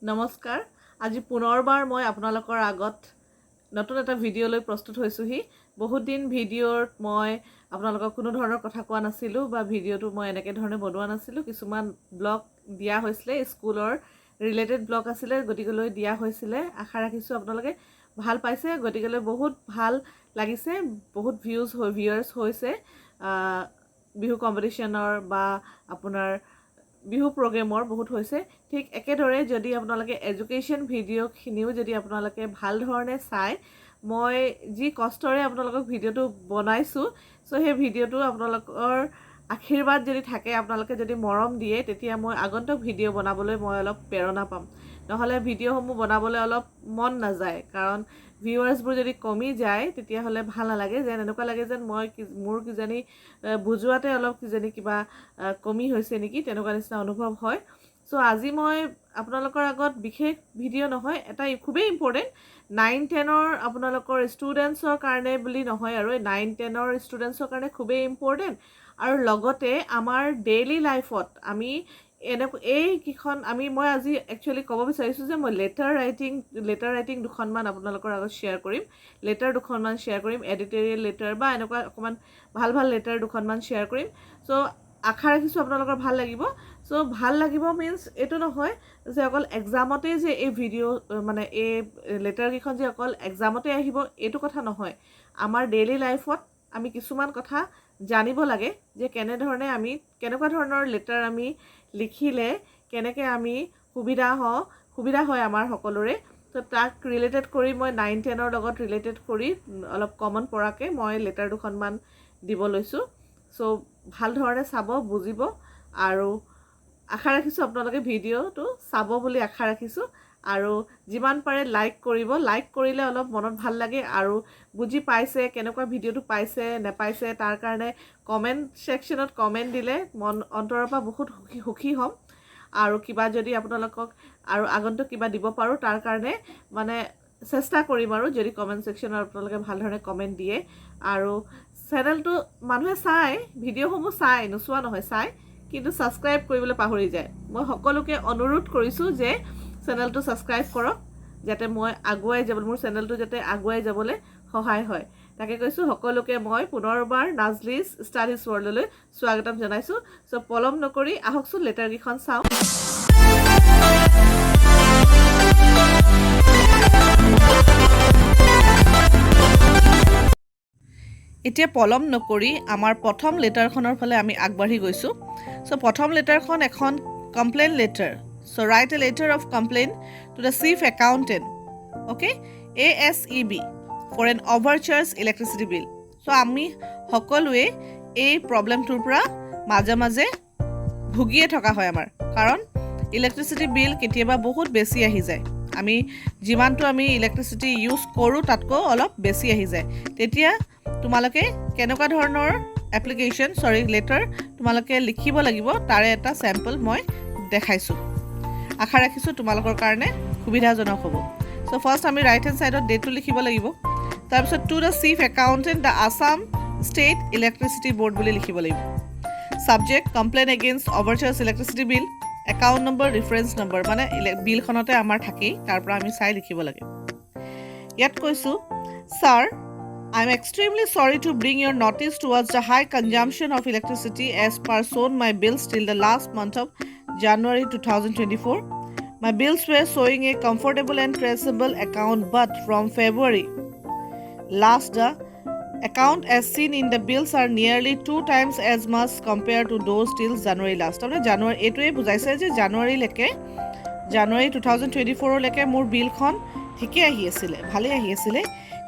নমস্কাৰ আজি পুনৰবাৰ মই আপোনালোকৰ আগত নতুন এটা ভিডিঅ' লৈ প্ৰস্তুত হৈছোহি বহুত দিন ভিডিঅ'ত মই আপোনালোকক কোনো ধৰণৰ কথা কোৱা নাছিলোঁ বা ভিডিঅ'টো মই এনেকৈ ধৰণে বনোৱা নাছিলোঁ কিছুমান ব্লগ দিয়া হৈছিলে স্কুলৰ ৰিলেটেড ব্লগ আছিলে গতিকেলৈ দিয়া হৈছিলে আশা ৰাখিছোঁ আপোনালোকে ভাল পাইছে গতিকেলৈ বহুত ভাল লাগিছে বহুত ভিউয়াৰ্স হৈছে বিহু কম্পিটিশ্যনৰ বা আপোনাৰ বিহু প্ৰগ্ৰেমৰ বহুত হৈছে ঠিক একেদৰে যদি আপোনালোকে এডুকেশ্যন ভিডিঅ'খিনিও যদি আপোনালোকে ভাল ধৰণে চাই মই যি কষ্টৰে আপোনালোকক ভিডিঅ'টো বনাইছোঁ চ' সেই ভিডিঅ'টো আপোনালোকৰ আশীৰ্বাদ যদি থাকে আপোনালোকে যদি মৰম দিয়ে তেতিয়া মই আগন্তুক ভিডিঅ' বনাবলৈ মই অলপ প্ৰেৰণা পাম নহ'লে ভিডিঅ'সমূহ বনাবলৈ অলপ মন নাযায় কাৰণ ভিউৱাৰ্ছবোৰ যদি কমি যায় তেতিয়াহ'লে ভাল নালাগে যেন এনেকুৱা লাগে যেন মোৰ কিজানি বুজোৱাতে অলপ কিজানি কিবা কমি হৈছে নেকি তেনেকুৱা নিচিনা অনুভৱ হয় চ' আজি মই আপোনালোকৰ আগত বিশেষ ভিডিঅ' নহয় এটা খুবেই ইম্পৰ্টেণ্ট 9-10ৰ আপোনালোকৰ ষ্টুডেণ্টছৰ কাৰণে বুলি নহয় আৰু 9-10ৰ ষ্টুডেণ্টছৰ কাৰণে খুবেই ইম্পৰ্টেণ্ট আৰু লগতে আমাৰ ডেইলি লাইফত আমি এইকেইখন মই আজি একচুৱেলি ক'ব বিচাৰিছোঁ যে মই লেটাৰ ৰাইটিং দুখনমান আপোনালোকৰ আগত শ্বেয়াৰ কৰিম লেটাৰ দুখনমান শ্বেয়াৰ কৰিম এডিটৰিয়েল লেটাৰ বা এনেকুৱা অকণমান ভাল লেটাৰ দুখনমান শ্বেয়াৰ কৰিম চ' আশা ৰাখিছোঁ আপোনালোকৰ ভাল লাগিব চ' ভাল লাগিব মিনছ এইটো নহয় যে অকল এক্সামতেই যে এই ভিডিঅ' মানে এই লেটাৰকেইখন যে অকল এক্সামতে আহিব এইটো কথা নহয় আমাৰ ডেইলি লাইফত আমি কিছুমান কথা জানিব লাগে যে কেনেকুৱা ধৰণৰ লেটাৰ আমি লিখিলে কেনেকৈ আমি সুবিধা হয় আমাৰ সকলোৰে তো তাক ৰিলেটেড কৰি মই 9-10ৰ লগত ৰিলেটেড কৰি অলপ কমন পৰাকৈ মই লেটাৰ দুখনমান দিব লৈছোঁ চ' ভাল ধৰণে চাব বুজিব আৰু আশা ৰাখিছোঁ আপোনালোকে ভিডিঅ'টো চাব বুলি আশা ৰাখিছোঁ আৰু যিমান পাৰে লাইক কৰিলে অলপ মনত ভাল লাগে আৰু বুজি পাইছে কেনেকুৱা ভিডিঅ'টো পাইছে নেপাইছে তাৰ কাৰণে কমেণ্ট ছেকশ্যনত কমেণ্ট দিলে মন অন্তৰৰ পৰা বহুত সুখী হ'ম আৰু কিবা যদি আপোনালোকক আৰু আগন্তুক কিবা দিব পাৰোঁ তাৰ কাৰণে মানে চেষ্টা কৰিম আৰু যদি কমেণ্ট ছেকশ্যনত আপোনালোকে ভাল ধৰণে কমেণ্ট দিয়ে আৰু চেনেলটো মানুহে চাই ভিডিঅ'সমূহ চাই নোচোৱা নহয় চাই কিন্তু ছাবস্ক্ৰাইব কৰিবলৈ পাহৰি যায় মই সকলোকে অনুৰোধ কৰিছোঁ যে চেনেলটো ছাবস্ক্ৰাইব কৰক যাতে মই মোৰ চেনেলটো যাতে আগুৱাই যাবলৈ সহায় হয় তাকে কৈছোঁ সকলোকে মই পুনৰবাৰ নাজলিছ ষ্টাডিজ ৱৰ্ল্ডলৈ স্বাগতম জনাইছোঁ চ' পলম নকৰি আহকচোন লেটাৰকেইখন চাওঁ এতিয়া পলম নকৰি আমাৰ প্ৰথম লেটাৰখনৰ ফালে আমি আগবাঢ়ি গৈছোঁ চ' প্ৰথম লেটাৰখন এখন complain letter so' write a letter of complain to the chief accountant okay ASEB for an overcharge electricity bill so' আমি সকলোৱে এই প্ৰব্লেমটোৰ পৰা মাজে মাজে ভুগিয়ে থকা হয় আমাৰ কাৰণ ইলেক্ট্ৰিচিটি বিল কেতিয়াবা বহুত বেছি আহি যায় আমি যিমানটো আমি ইলেক্ট্ৰিচিটি ইউজ কৰোঁ তাতকৈ অলপ বেছি আহি যায় তেতিয়া তোমালোকে কেনেকুৱা ধৰণৰ লেটাৰ তোমালোকে লিখিব লাগিব তাৰে এটা চেম্পল মই দেখাইছোঁ আশা ৰাখিছোঁ তোমালোকৰ কাৰণে সুবিধাজনক হ'ব চ' ফাৰ্ষ্ট আমি ৰাইট হেণ্ড ছাইডত ডেটটো লিখিব লাগিব তাৰপিছত to the chief accountant the Assam state electricity board বুলি লিখিব লাগিব subject complain against overcharge electricity bill account number reference number মানে বিলখনতে আমাৰ থাকেই তাৰ পৰা আমি চাই লিখিব লাগে ইয়াত কৈছোঁ sir I am extremely sorry to bring your notice towards the high consumption of electricity as per shown my bills till the last month of January 2024. My bills were showing a comfortable and traceable account but from February last the account as seen in the bills are nearly 2 times as much compared to those till January last. তাৰমানে জানুৱাৰী এইটোৱে বুজাইছে যে জানুৱাৰী 2024 লৈকে মোৰ বিলখন ঠিকে আহি আছিলে ভালে আহি আছিলে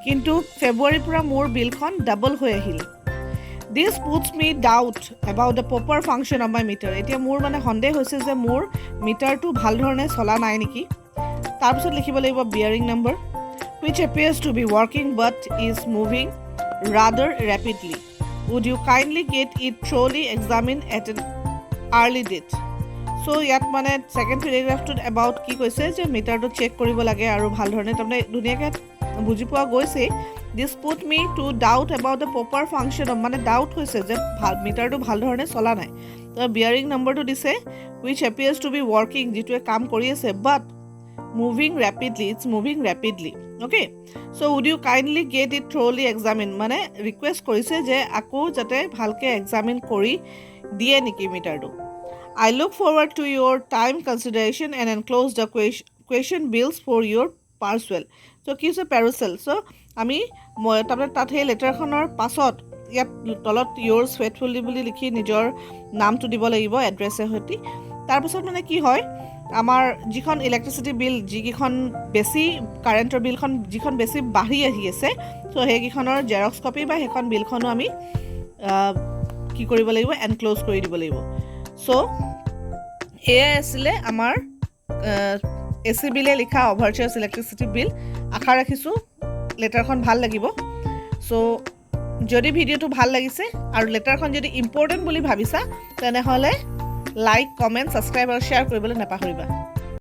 কিন্তু ফেব্ৰুৱাৰীৰ পৰা মোৰ বিলখন ডাবল হৈ আহিল this puts me doubt about the proper function of my meter এতিয়া মোৰ মানে সন্দেহ হৈছে যে মোৰ মিটাৰটো ভাল ধৰণে চলা নাই নেকি তাৰপিছত লিখিব লাগিব বিয়াৰিং number which appears to be working but is moving rather rapidly would you kindly get it thoroughly examined at an early date চ' ইয়াত মানে ছেকেণ্ড পেৰেগ্ৰাফটোত এবাউট কি কৈছে যে মিটাৰটো চেক কৰিব লাগে আৰু ভাল ধৰণে তাৰমানে ধুনীয়াকৈ বুজি পোৱা গৈছে this put me to doubt about the proper function মানে ডাউট হৈছে যে মিটাৰটো ভাল ধৰণে চলা নাই তো বিয়াৰিং নম্বৰটো দিছে which appears to be working যিটোৱে কাম কৰি আছে বাট moving rapidly. It's moving rapidly. Okay. So would you kindly get it thoroughly examined? মানে request কৰিছে যে আকৌ যাতে ভালকে examine কৰি দিয়ে নেকি মিটাৰটো. I look forward to your time consideration and enclose the question bills for your parcel. So কি হৈছে parcel. So আমি তাৰমানে তাত সেই লেটাৰখনৰ পাছত ইয়াত তলত yours faithfully বুলি লিখি নিজৰ নামটো দিব লাগিব এড্ৰেছৰ সৈতে. তাৰপাছত মানে কি হয় আমাৰ যিখন ইলেক্ট্ৰিচিটি বিল যিকেইখন বেছি কাৰেণ্টৰ বিলখন যিখন বেছি বাঢ়ি আহি আছে চ' সেইকেইখনৰ জেৰক্স কপি বা সেইখন বিলখনো আমি কি কৰিব লাগিব এনক্ল'জ কৰি দিব লাগিব চ' এয়াই আছিলে আমাৰ AC বিলে লিখা অভাৰচাৰ্জ ইলেক্ট্ৰিচিটি বিল আশা ৰাখিছোঁ লেটাৰখন ভাল লাগিব চ' যদি ভিডিঅ'টো ভাল লাগিছে আৰু লেটাৰখন যদি ইম্পৰ্টেণ্ট বুলি ভাবিছা তেনেহ'লে লাইক কমেণ্ট ছাবস্ক্ৰাইব আৰু শ্বেয়াৰ কৰিবলৈ নাপাহৰিবা